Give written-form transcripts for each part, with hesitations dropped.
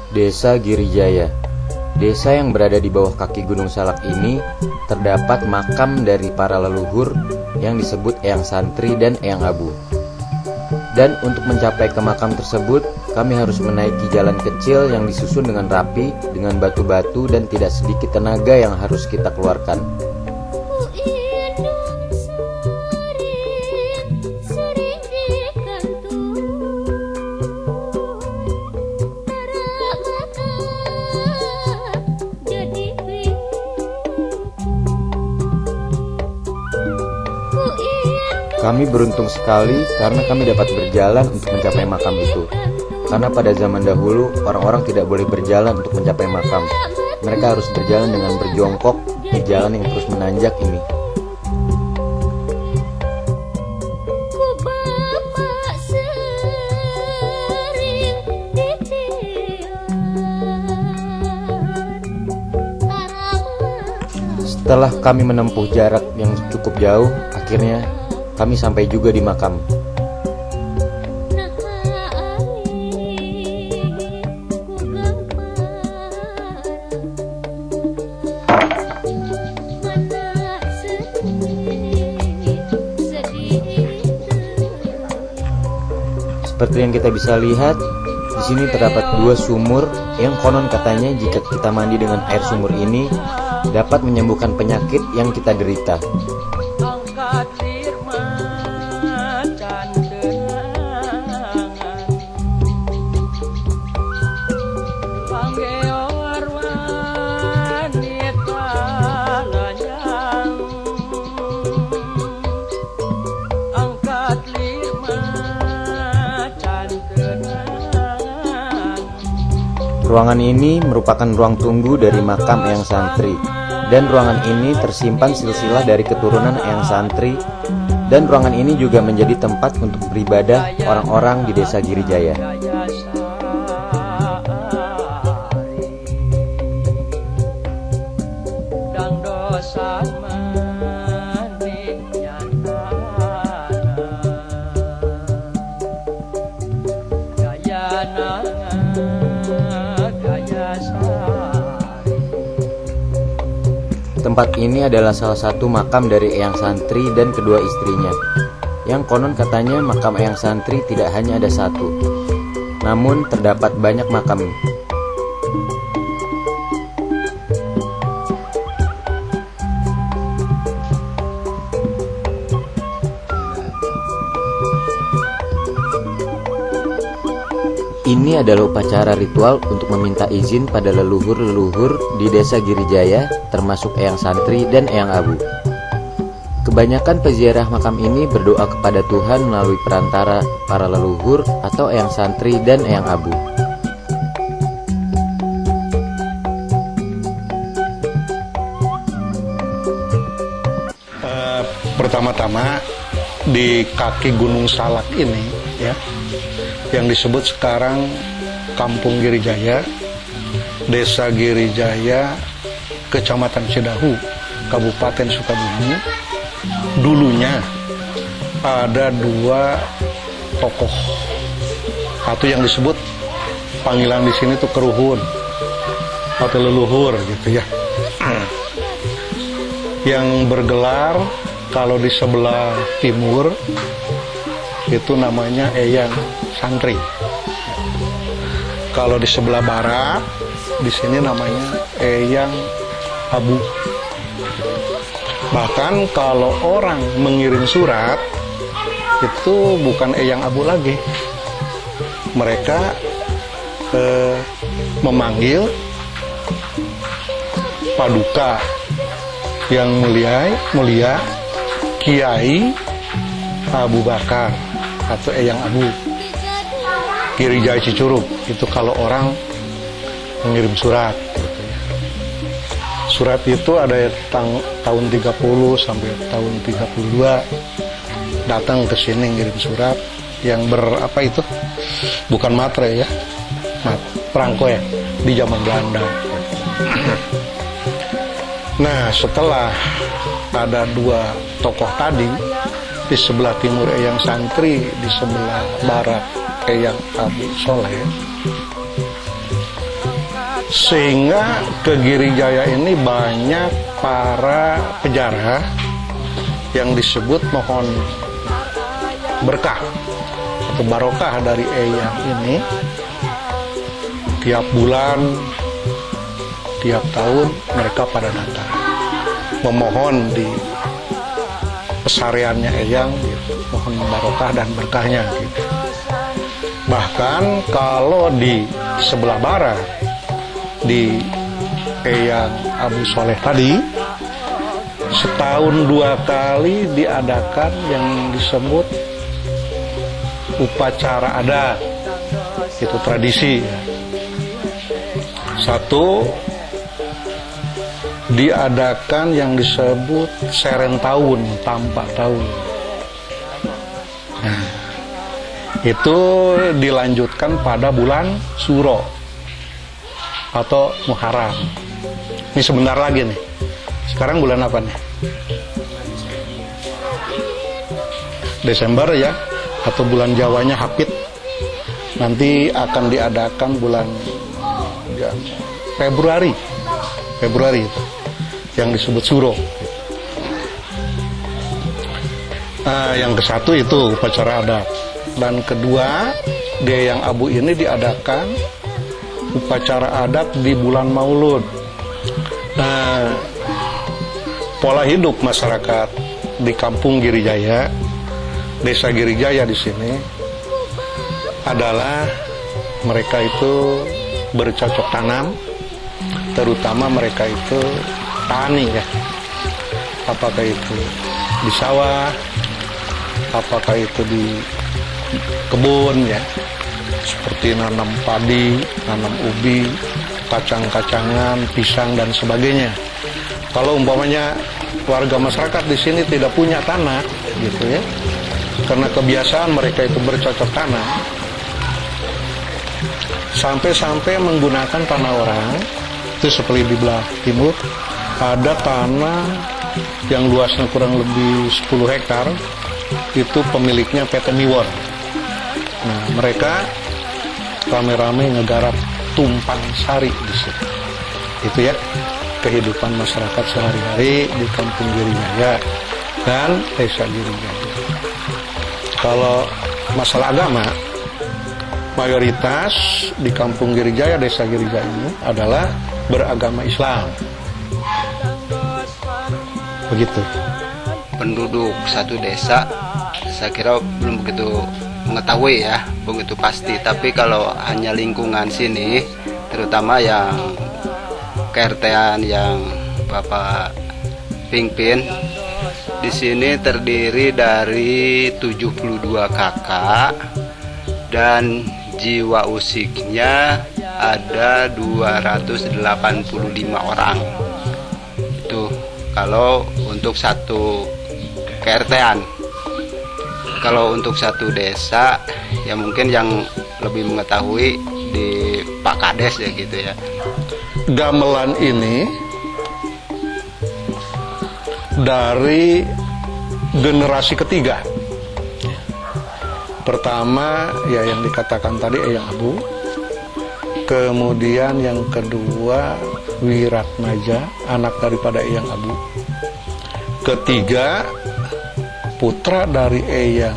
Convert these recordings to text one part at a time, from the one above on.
Desa Girijaya. Desa yang berada di bawah kaki Gunung Salak ini terdapat makam dari para leluhur yang disebut Eyang Santri dan Eyang Abu. Dan untuk mencapai ke makam tersebut, kami harus menaiki jalan kecil yang disusun dengan rapi, dengan batu-batu dan tidak sedikit tenaga yang harus kita keluarkan. Kami beruntung sekali karena kami dapat berjalan untuk mencapai makam itu. Karena pada zaman dahulu, orang-orang tidak boleh berjalan untuk mencapai makam. Mereka harus berjalan dengan berjongkok di jalan yang terus menanjak ini. Setelah kami menempuh jarak yang cukup jauh, akhirnya kami sampai juga di makam. Seperti yang kita bisa lihat, di sini terdapat dua sumur yang konon katanya jika kita mandi dengan air sumur ini dapat menyembuhkan penyakit yang kita derita. Ruangan ini merupakan ruang tunggu dari makam Eyang Santri, dan ruangan ini tersimpan silsilah dari keturunan Eyang Santri, dan ruangan ini juga menjadi tempat untuk beribadah orang-orang di Desa Girijaya. Tempat ini adalah salah satu makam dari Eyang Santri dan kedua istrinya. Yang konon katanya makam Eyang Santri tidak hanya ada satu, namun terdapat banyak makam. Ini adalah upacara ritual untuk meminta izin pada leluhur-leluhur di Desa Girijaya, termasuk Eyang Santri dan Eyang Abu. Kebanyakan peziarah makam ini berdoa kepada Tuhan melalui perantara para leluhur atau Eyang Santri dan Eyang Abu. Pertama-tama di kaki Gunung Salak ini, ya, yang disebut sekarang Kampung Girijaya, Desa Girijaya, Kecamatan Cidahu, Kabupaten Sukabumi. Dulunya ada dua tokoh, satu yang disebut panggilan di sini tuh keruhun atau leluhur gitu ya, yang bergelar kalau di sebelah timur itu namanya Eyang Santri. Kalau di sebelah barat, di sini namanya Eyang Abu. Bahkan kalau orang mengirim surat, itu bukan Eyang Abu lagi. Mereka memanggil Paduka yang mulia Kiai Abu Bakar atau Eyang Abu Girijaya Cicurug. Itu kalau orang mengirim surat gitu ya. Surat itu ada tahun 30 sampai tahun 32 datang ke sini ngirim surat yang itu bukan matre ya, perangko ya, di zaman Belanda. Nah, setelah ada dua tokoh tadi, di sebelah timur Eyang Santri, di sebelah barat Eyang Abu Soleh, Sehingga ke Girijaya ini banyak para pejarah yang disebut mohon berkah atau barokah dari eyang ini. Tiap bulan, tiap tahun mereka pada datang memohon di pesariannya eyang, gitu. Mohon barokah dan berkahnya gitu. Bahkan kalau di sebelah barat di eyang Abu Soleh tadi, setahun 2 kali diadakan yang disebut upacara adat. Itu tradisi. Satu, diadakan yang disebut sereng tahun, tampak tahun. Nah, itu dilanjutkan pada bulan Suro atau Muharram. Ini sebentar lagi nih. Sekarang bulan apa nih? Desember ya, atau bulan Jawanya Hapit. Nanti akan diadakan bulan Februari itu, yang disebut Suro. Nah, yang ke-1 itu upacara adat, dan kedua dia yang Abu ini diadakan upacara adat di bulan Maulud. Nah, pola hidup masyarakat di Kampung Girijaya, Desa Girijaya di sini adalah mereka itu bercocok tanam, terutama mereka itu tani ya. Apakah itu di sawah, apakah itu di kebun ya, seperti nanam padi, nanam ubi, kacang-kacangan, pisang dan sebagainya. Kalau umpamanya warga masyarakat di sini tidak punya tanah gitu ya, karena kebiasaan mereka itu bercocok tanam, sampai menggunakan tanah orang. Itu seperti di belah timur ada tanah yang luasnya kurang lebih 10 hektar, itu pemiliknya PT Miwon. Nah, mereka rame-rame ngegarap tumpang sari di situ. Itu ya kehidupan masyarakat sehari-hari di Kampung Girijaya dan Desa Girijaya. Kalau masalah agama, mayoritas di Kampung Girijaya, Desa Girijaya ini adalah beragama Islam. Begitu. Penduduk satu desa, saya kira belum begitu mengetahui ya, begitu pasti. Tapi kalau hanya lingkungan sini, terutama yang KRT-an yang Bapak pimpin, di sini terdiri dari 72 kakak dan jiwa usiknya ada 285 orang. Itu kalau untuk satu KRT-an. Kalau untuk satu desa ya mungkin yang lebih mengetahui di Pak Kades ya gitu ya. Gamelan ini dari generasi ketiga. Pertama ya yang dikatakan tadi Eyang Abu, kemudian yang kedua Wiratmaja, anak daripada Eyang Abu, ketiga putra dari Eyang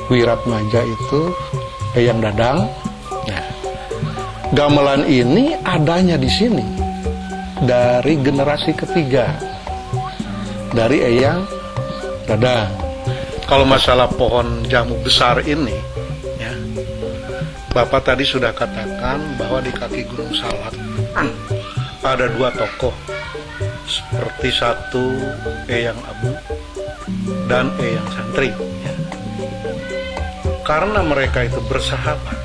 Wiratmaja itu Eyang Dadang. Nah, gamelan ini adanya di sini dari generasi ketiga dari Eyang Dadang. Kalau masalah pohon jamu besar ini, ya, Bapak tadi sudah katakan bahwa di kaki Gunung Salak ada 2 tokoh, seperti satu Eyang Abu dan Eyang Santri. Ya. Karena mereka itu bersahabat,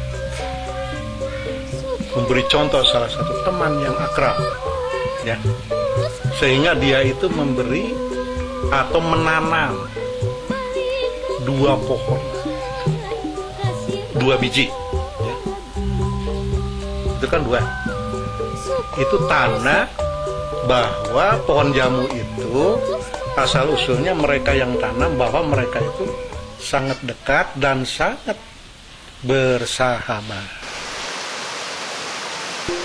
memberi contoh salah satu teman yang akrab, ya, sehingga dia itu memberi atau menanam 2 pohon, 2 biji, ya. Itu kan 2. Itu tanda bahwa pohon jamu itu asal usulnya mereka yang tanam, bahwa mereka itu sangat dekat dan sangat bersahabat. Baru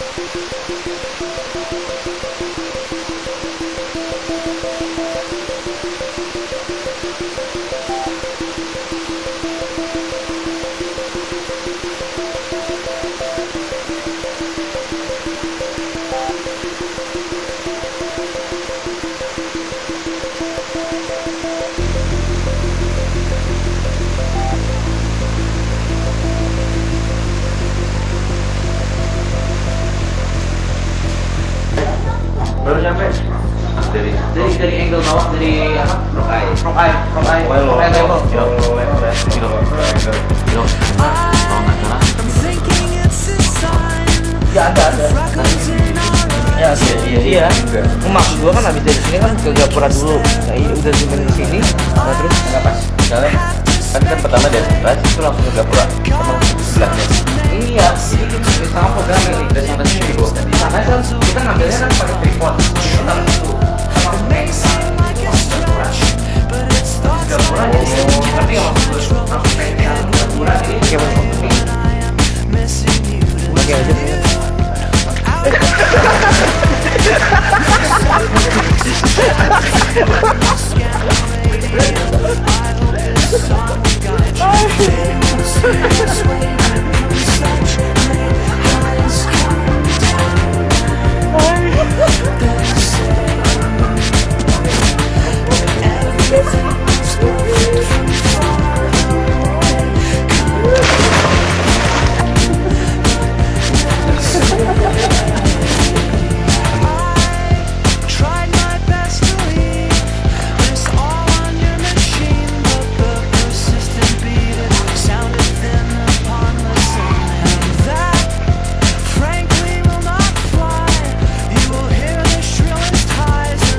sampai dari angle bawah dari apa? Frog eye level. Ya ada. Ya iya. Maksud gua kan habis dari sini kan ke Gapura dulu. Nah, iya udah sampai di sini, nah terus enggak pas. Misalnya kan pertama dari atas itu langsung ke Gapura sama sebelahnya. Iya, ini sama program ini dari sana sini bro. Di sana kan kita ngambilnya kan pakai tripod. Kita taruh situ. Sama Gapura jadi tapi yang maksud langsung kayak Gapura ini gimana? Oke aja.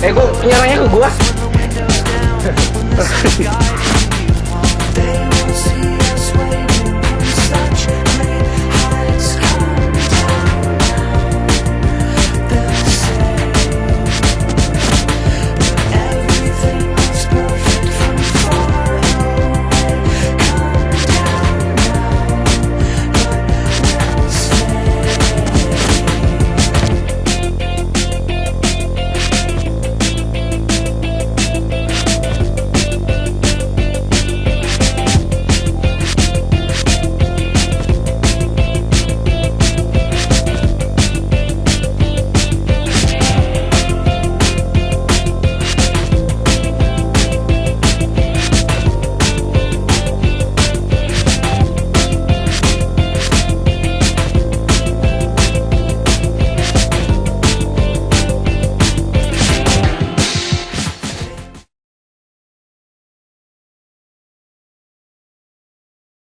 Gue nyerangnya ke gua.